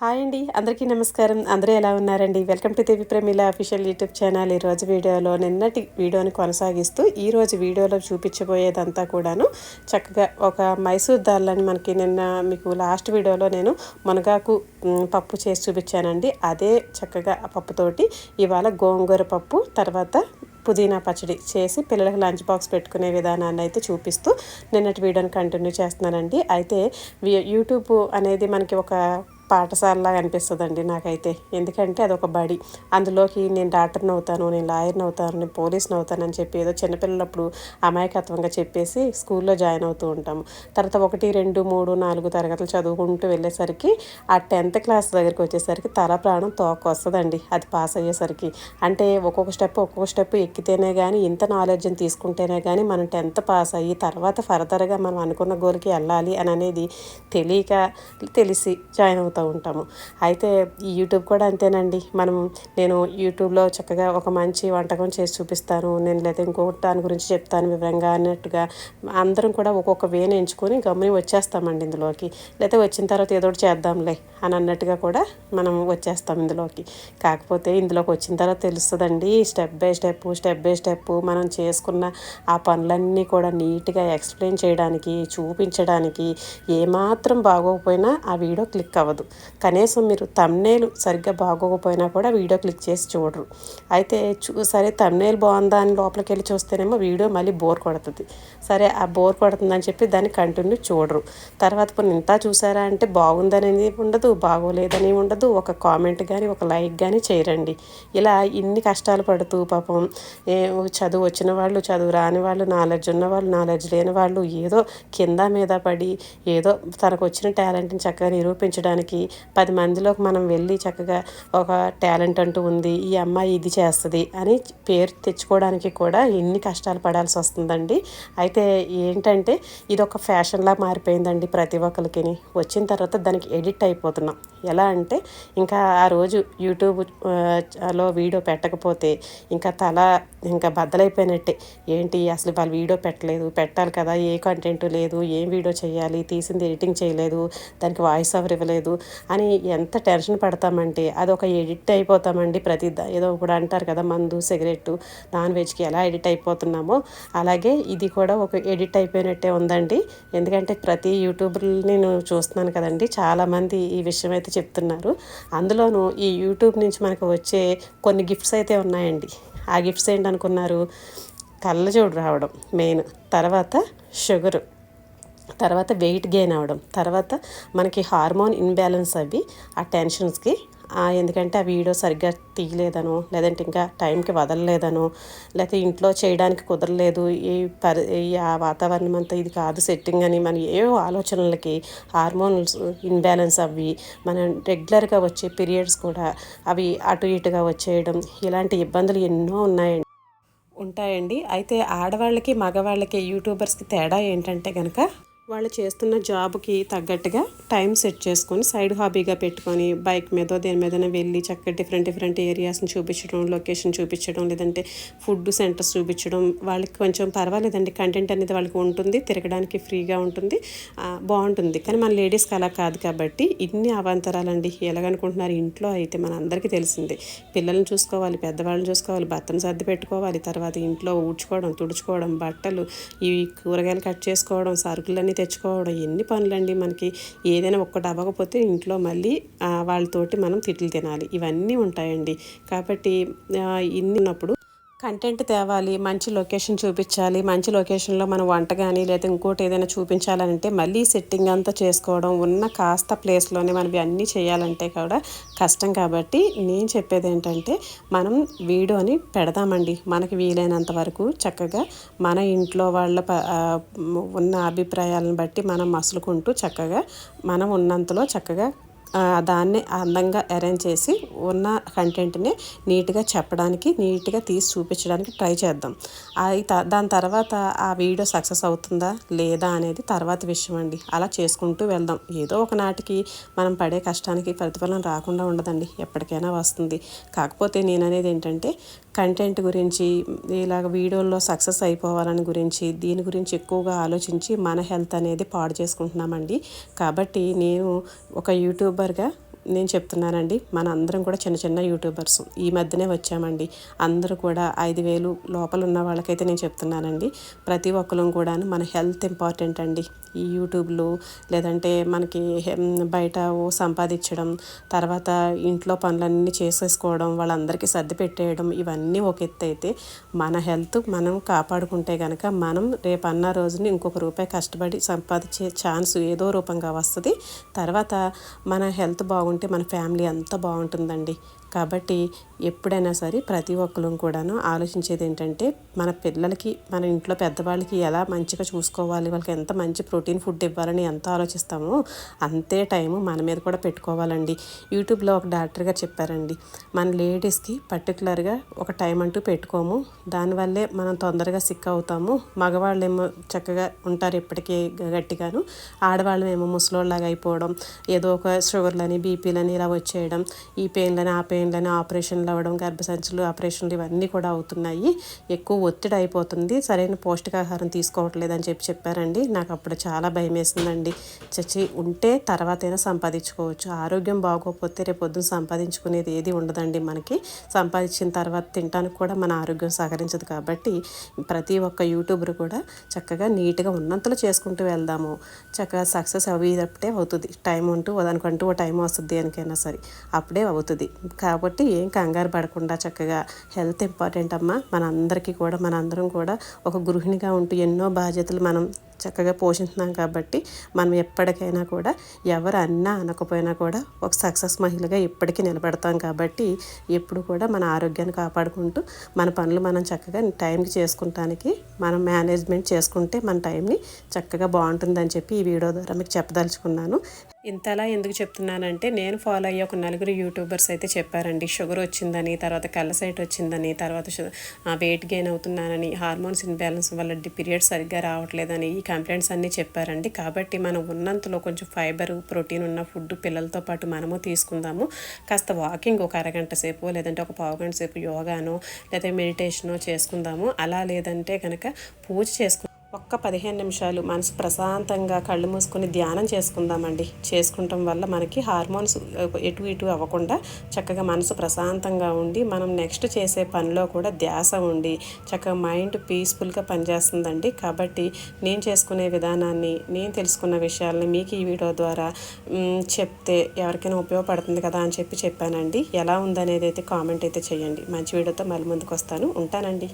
Hi అండి, అందరికీ నమస్కారం. అందరూ ఎలా ఉన్నారండి? Welcome to Devi Pramila official YouTube channel. ఈరోజు వీడియోలో నిన్నటి వీడియోని కొనసాగిస్తూ ఈరోజు వీడియోలో చూపించబోయేదంతా కూడాను చక్కగా ఒక మైసూర్ దాల్ని మనకి నిన్న మీకు లాస్ట్ వీడియోలో నేను మునగాకు పప్పు చేసి చూపించానండి. అదే చక్కగా ఆ పప్పుతోటి ఇవాళ గోంగూర పప్పు తర్వాత పుదీనా పచ్చడి చేసి పిల్లలకు లంచ్ బాక్స్ పెట్టుకునే విధానాన్ని అయితే చూపిస్తూ నిన్నటి వీడియోని కంటిన్యూ చేస్తున్నానండి. అయితే యూట్యూబ్ అనేది మనకి ఒక పాఠశాలలాగా అనిపిస్తుందండి నాకైతే. ఎందుకంటే అదొక బడి. అందులోకి నేను డాక్టర్ని అవుతాను, నేను లాయర్ని అవుతాను, నేను పోలీస్ని అవుతాను అని చెప్పి ఏదో చిన్నపిల్లలప్పుడు అమాయకత్వంగా చెప్పేసి స్కూల్లో జాయిన్ అవుతూ ఉంటాము. తర్వాత 1, 2, 3, 4 తరగతులు చదువుకుంటూ వెళ్ళేసరికి ఆ 10th క్లాస్ దగ్గరికి వచ్చేసరికి తల ప్రాణం తోక వస్తుందండి అది పాస్ అయ్యేసరికి. అంటే ఒక్కొక్క స్టెప్ ఎక్కితేనే కానీ ఇంత నాలెడ్జ్ని తీసుకుంటేనే కానీ మనం 10th పాస్ అయ్యి తర్వాత ఫర్దర్గా మనం అనుకున్న గోల్కి వెళ్ళాలి అని అనేది తెలియక తెలిసి జాయిన్ అవుతాం ఉంటాము. అయితే ఈ యూట్యూబ్ కూడా అంతేనండి. నేను యూట్యూబ్లో చక్కగా ఒక మంచి వంటకం చేసి చూపిస్తాను, నేను లేదా ఇంకో దాని గురించి చెప్తాను వివరంగా అన్నట్టుగా అందరం కూడా ఒక్కొక్క వేని ఎంచుకొని గమ్ముని వచ్చేస్తామండి ఇందులోకి. లేకపోతే వచ్చిన తర్వాత ఏదో ఒకటి చేద్దాంలే అని అన్నట్టుగా కూడా మనం వచ్చేస్తాం ఇందులోకి. కాకపోతే ఇందులోకి వచ్చిన తర్వాత తెలుస్తుందండి స్టెప్ బై స్టెప్ మనం చేసుకున్న ఆ పనులన్నీ కూడా నీట్గా ఎక్స్ప్లెయిన్ చేయడానికి చూపించడానికి ఏమాత్రం బాగోకపోయినా ఆ వీడియో క్లిక్ అవ్వదు. కనీసం మీరు థంబ్నెయిల్ సరిగ్గా బాగోకపోయినా కూడా వీడియో క్లిక్ చేసి చూడరు. అయితే సరే థంబ్నెయిల్ బాగుందా అని లోపలికి వెళ్ళి చూస్తేనేమో వీడియో మళ్ళీ బోర్ కొడుతుంది. సరే ఆ బోర్ కొడుతుందని చెప్పి దాన్ని కంటిన్యూ చూడరు. తర్వాత కొన్ని ఇంత చూసారా అంటే బాగుందనేది ఉండదు, బాగోలేదని ఉండదు, ఒక కామెంట్ కానీ ఒక లైక్ కానీ చేయరండి. ఇలా ఇన్ని కష్టాలు పడుతూ పాపం చదువు వచ్చిన వాళ్ళు, చదువు రాని వాళ్ళు, నాలెడ్జ్ ఉన్న వాళ్ళు, నాలెడ్జ్ లేని వాళ్ళు ఏదో కింద మీద పడి ఏదో తనకు వచ్చిన టాలెంట్ని చక్కగా నిరూపించడానికి 10 మందిలోకి మనం వెళ్ళి చక్కగా ఒక టాలెంట్ అంటూ ఉంది, ఈ అమ్మాయి ఇది చేస్తుంది అని పేరు తెచ్చుకోవడానికి కూడా ఎన్ని కష్టాలు పడాల్సి వస్తుందండి. అయితే ఏంటంటే ఇది ఒక ఫ్యాషన్లా మారిపోయిందండి ప్రతి ఒక్కరికి. వచ్చిన తర్వాత దానికి ఎడిక్ట్ అయిపోతున్నాం. ఎలా అంటే ఇంకా ఆ రోజు యూట్యూబ్లో వీడియో పెట్టకపోతే ఇంకా బద్దలైపోయినట్టే. ఏంటి అసలు వాళ్ళు వీడియో పెట్టాలి కదా, ఏ కంటెంట్ లేదు, ఏం వీడియో చేయాలి, తీసింది ఎడిటింగ్ చేయలేదు, దానికి వాయిస్ ఓవర్ ఇవ్వలేదు అని ఎంత టెన్షన్ పడతామంటే అదొక ఎడిట్ అయిపోతామండి. ఏదో ఇప్పుడు అంటారు కదా, మందు సిగరెట్ నాన్ వెజ్కి ఎలా ఎడిట్ అయిపోతున్నామో అలాగే ఇది కూడా ఒక ఎడిట్ అయిపోయినట్టే ఉందండి. ఎందుకంటే ప్రతి యూట్యూబర్ని నేను చూస్తున్నాను కదండి, చాలామంది ఈ విషయం అయితే చెప్తున్నారు. అందులోనూ ఈ యూట్యూబ్ నుంచి మనకు వచ్చే కొన్ని గిఫ్ట్స్ అయితే ఉన్నాయండి. ఆ గిఫ్ట్స్ ఏంటనుకున్నారు? కళ్ళజోడు రావడం మెయిన్, తర్వాత షుగరు, తర్వాత వెయిట్ గెయిన్ అవ్వడం, తర్వాత మనకి హార్మోన్ ఇన్బ్యాలెన్స్ అవి ఆ టెన్షన్స్కి. ఎందుకంటే ఆ వీడియో సరిగ్గా తీయలేదనో, లేదంటే ఇంకా టైంకి వదలలేదనో, లేకపోతే ఇంట్లో చేయడానికి కుదరలేదు, ఆ వాతావరణం అంతా ఇది కాదు సెట్టింగ్ అని మన ఏవో ఆలోచనలకి హార్మోన్స్ ఇన్బ్యాలెన్స్ అవి, మనం రెగ్యులర్గా వచ్చే పీరియడ్స్ కూడా అవి అటు ఇటుగా వచ్చేయడం, ఇలాంటి ఇబ్బందులు ఎన్నో ఉంటాయండి. అయితే ఆడవాళ్ళకి మగవాళ్ళకి యూట్యూబర్స్కి తేడా ఏంటంటే కనుక వాళ్ళు చేస్తున్న జాబ్కి తగ్గట్టుగా టైం సెట్ చేసుకొని సైడ్ హాబీగా పెట్టుకొని బైక్ మీదో దేని మీదనే వెళ్ళి చక్కగా డిఫరెంట్ ఏరియాస్ని చూపించడం, లొకేషన్ చూపించడం, లేదంటే ఫుడ్ సెంటర్స్ చూపించడం. వాళ్ళకి కొంచెం పర్వాలేదండి, కంటెంట్ అనేది వాళ్ళకి ఉంటుంది, తిరగడానికి ఫ్రీగా ఉంటుంది, బాగుంటుంది. కానీ మన లేడీస్కి అలా కాదు కాబట్టి ఇన్ని అవాంతరాలండి. ఎలాగనుకుంటున్నారు? ఇంట్లో అయితే మన అందరికీ తెలిసిందే, పిల్లల్ని చూసుకోవాలి, పెద్దవాళ్ళని చూసుకోవాలి, భర్తను సర్ది పెట్టుకోవాలి, తర్వాత ఇంట్లో ఊడ్చుకోవడం, తుడుచుకోవడం, బట్టలు, ఈ కూరగాయలు కట్ చేసుకోవడం, సరుకులన్నీ తెచ్చుకోవడం, ఎన్ని పనులండి మనకి. ఏదైనా ఒక్కటి అవ్వకపోతే ఇంట్లో మళ్ళీ వాళ్ళతోటి మనం తిట్లు తినాలి, ఇవన్నీ ఉంటాయండి. కాబట్టి ఇన్ని ఉన్నప్పుడు కంటెంట్ తేవాలి, మంచి లొకేషన్ చూపించాలి, మంచి లొకేషన్లో మనం వంట కానీ లేదా ఇంకోటి ఏదైనా చూపించాలంటే మళ్ళీ సెట్టింగ్ అంతా చేసుకోవడం, ఉన్న కాస్త ప్లేస్లోనే మనం అన్నీ చేయాలంటే కూడా కష్టం. కాబట్టి నేను చెప్పేది ఏంటంటే మనం వీడియోని పెడదామండి మనకి వీలైనంత వరకు చక్కగా మన ఇంట్లో వాళ్ళ ఉన్న అభిప్రాయాలను బట్టి మనం మసులుకుంటూ చక్కగా మనం ఉన్నంతలో చక్కగా దాన్ని అందంగా అరేంజ్ చేసి ఉన్న కంటెంట్ని నీట్గా చెప్పడానికి, నీట్గా తీసి చూపించడానికి ట్రై చేద్దాం. దాని తర్వాత ఆ వీడియో సక్సెస్ అవుతుందా లేదా అనేది తర్వాత విషయం అండి. అలా చేసుకుంటూ వెళ్దాం. ఏదో ఒక నాటికి మనం పడే కష్టానికి ప్రతిఫలం రాకుండా ఉండదండి, ఎప్పటికైనా వస్తుంది. కాకపోతే నేను అనేది ఏంటంటే కంటెంట్ గురించి, ఇలాగ వీడియోల్లో సక్సెస్ అయిపోవాలని గురించి, దీని గురించి ఎక్కువగా ఆలోచించి మన హెల్త్ అనేది పాడు చేసుకుంటున్నామండి. కాబట్టి నేను ఒక యూట్యూబర్గా నేను చెప్తున్నానండి, మన అందరం కూడా చిన్న చిన్న యూట్యూబర్స్ ఈ మధ్యనే వచ్చామండి. అందరూ కూడా 5,000 లోపల ఉన్న వాళ్ళకైతే నేను చెప్తున్నానండి, ప్రతి ఒక్కరం కూడా మన హెల్త్ ఇంపార్టెంట్ అండి. ఈ యూట్యూబ్లు లేదంటే మనకి బయట సంపాదించడం, తర్వాత ఇంట్లో పనులన్నీ చేసేసుకోవడం, వాళ్ళందరికీ సర్ది పెట్టేయడం, ఇవన్నీ ఒక ఎత్తు అయితే మన హెల్త్ మనం కాపాడుకుంటే కనుక మనం రేపన్న రోజుని ఇంకొక రూపాయి కష్టపడి సంపాదించే ఛాన్స్ ఏదో రూపంగా వస్తుంది. తర్వాత మన హెల్త్ బాగుంటే మన ఫ్యామిలీ అంతా బాగుంటుందండి. కాబట్టి ఎప్పుడైనా సరే ప్రతి ఒక్కరు కూడాను ఆలోచించేది ఏంటంటే, మన పిల్లలకి మన ఇంట్లో పెద్దవాళ్ళకి ఎలా మంచిగా చూసుకోవాలి, వాళ్ళకి ఎంత మంచి ప్రోటీన్ ఫుడ్ ఇవ్వాలని ఎంత ఆలోచిస్తామో అంతే టైము మన మీద కూడా పెట్టుకోవాలండి. యూట్యూబ్లో ఒక డాక్టర్ గారు చెప్పారండి, మన లేడీస్కి పర్టికులర్గా ఒక టైం అంటూ పెట్టుకోము, దానివల్లే మనం తొందరగా సిక్ అవుతాము. మగవాళ్ళేమో చక్కగా ఉంటారు ఎప్పటికీ గట్టిగాను, ఆడవాళ్ళమేమో ముసలోళ్ళలాగా అయిపోవడం, ఏదో ఒక షుగర్లని బీపీలని ఇలా వచ్చేయడం, ఈ పెయిన్లని ఆ పెయిన్లని ఆపరేషన్లు అవ్వడం, గర్భసంచులు ఆపరేషన్లు ఇవన్నీ కూడా అవుతున్నాయి, ఎక్కువ ఒత్తిడి అయిపోతుంది, సరైన పౌష్టికాహారం తీసుకోవట్లేదని చెప్పారండి. నాకు అప్పుడు చాలా భయం వేసిందండి. చచ్చి ఉంటే తర్వాతైనా సంపాదించుకోవచ్చు, ఆరోగ్యం బాగోకపోతే రేపు పొద్దున సంపాదించుకునేది ఏది ఉండదండి. మనకి సంపాదించిన తర్వాత తినడానికి కూడా మన ఆరోగ్యం సహకరించదు. కాబట్టి ప్రతి ఒక్క యూట్యూబర్ కూడా చక్కగా నీట్గా ఉన్నంతలో చేసుకుంటూ వెళ్దాము, చక్కగా సక్సెస్ అయ్యేటప్పుడే అవుతుంది. టైం ఉంటూ దానికంటూ ఓ టైం వస్తుంది దేనికైనా సరే, అప్పుడే అవుతుంది. కాబట్టి ఏం కంగారు పడకుండా చక్కగా హెల్త్ ఇంపార్టెంట్ అమ్మ. మనందరికీ కూడా మనందరం కూడా ఒక గృహిణిగా ఉంటూ ఎన్నో బాధ్యతలు మనం చక్కగా పోషిస్తున్నాం. కాబట్టి మనం ఎప్పటికైనా కూడా ఎవరు అన్నా అనకపోయినా కూడా ఒక సక్సెస్ మహిళగా ఎప్పటికీ నిలబడతాం. కాబట్టి ఎప్పుడు కూడా మన ఆరోగ్యాన్ని కాపాడుకుంటూ మన పనులు మనం చక్కగా టైంకి చేసుకుంటానికి మనం మేనేజ్మెంట్ చేసుకుంటే మన టైంని చక్కగా బాగుంటుందని చెప్పి ఈ వీడియో ద్వారా మీకు చెప్పదలుచుకున్నాను. ఇంతలా ఎందుకు చెప్తున్నానంటే, నేను ఫాలో అయ్యే ఒక నలుగురు యూట్యూబర్స్ అయితే చెప్పారండి, షుగర్ వచ్చిందని, తర్వాత కళ్ళసైట్ వచ్చిందని, తర్వాత వెయిట్ గెయిన్ అవుతున్నానని, హార్మోన్స్ ఇన్బ్యాలెన్స్ వల్ల పీరియడ్స్ సరిగ్గా రావట్లేదని, ఈ కంప్లైంట్స్ అన్నీ చెప్పారండి. కాబట్టి మనం ఉన్నంతలో కొంచెం ఫైబర్ ప్రోటీన్ ఉన్న ఫుడ్ పిల్లలతో పాటు మనము తీసుకుందాము. కాస్త వాకింగ్ ఒక అరగంట సేపు లేదంటే ఒక పావుగంట సేపు యోగానో లేదా మెడిటేషనో చేసుకుందాము. అలా లేదంటే కనుక పూజ చేసుకుందాం. ఒక్క 15 నిమిషాలు మనసు ప్రశాంతంగా కళ్ళు మూసుకొని ధ్యానం చేసుకుందామండి. చేసుకుంటాం వల్ల మనకి హార్మోన్స్ ఎటు ఇటు అవ్వకుండా చక్కగా మనసు ప్రశాంతంగా ఉండి మనం నెక్స్ట్ చేసే పనిలో కూడా ధ్యాస ఉండి చక్కగా మైండ్ పీస్ఫుల్గా పనిచేస్తుందండి. కాబట్టి నేను చేసుకునే విధానాన్ని, నేను తెలుసుకున్న విషయాల్ని మీకు ఈ వీడియో ద్వారా చెప్తే ఎవరికైనా ఉపయోగపడుతుంది కదా అని చెప్పానండి. ఎలా ఉందనేది అయితే కామెంట్ అయితే చేయండి. మంచి వీడియోతో మళ్ళీ ముందుకు వస్తాను. ఉంటానండి.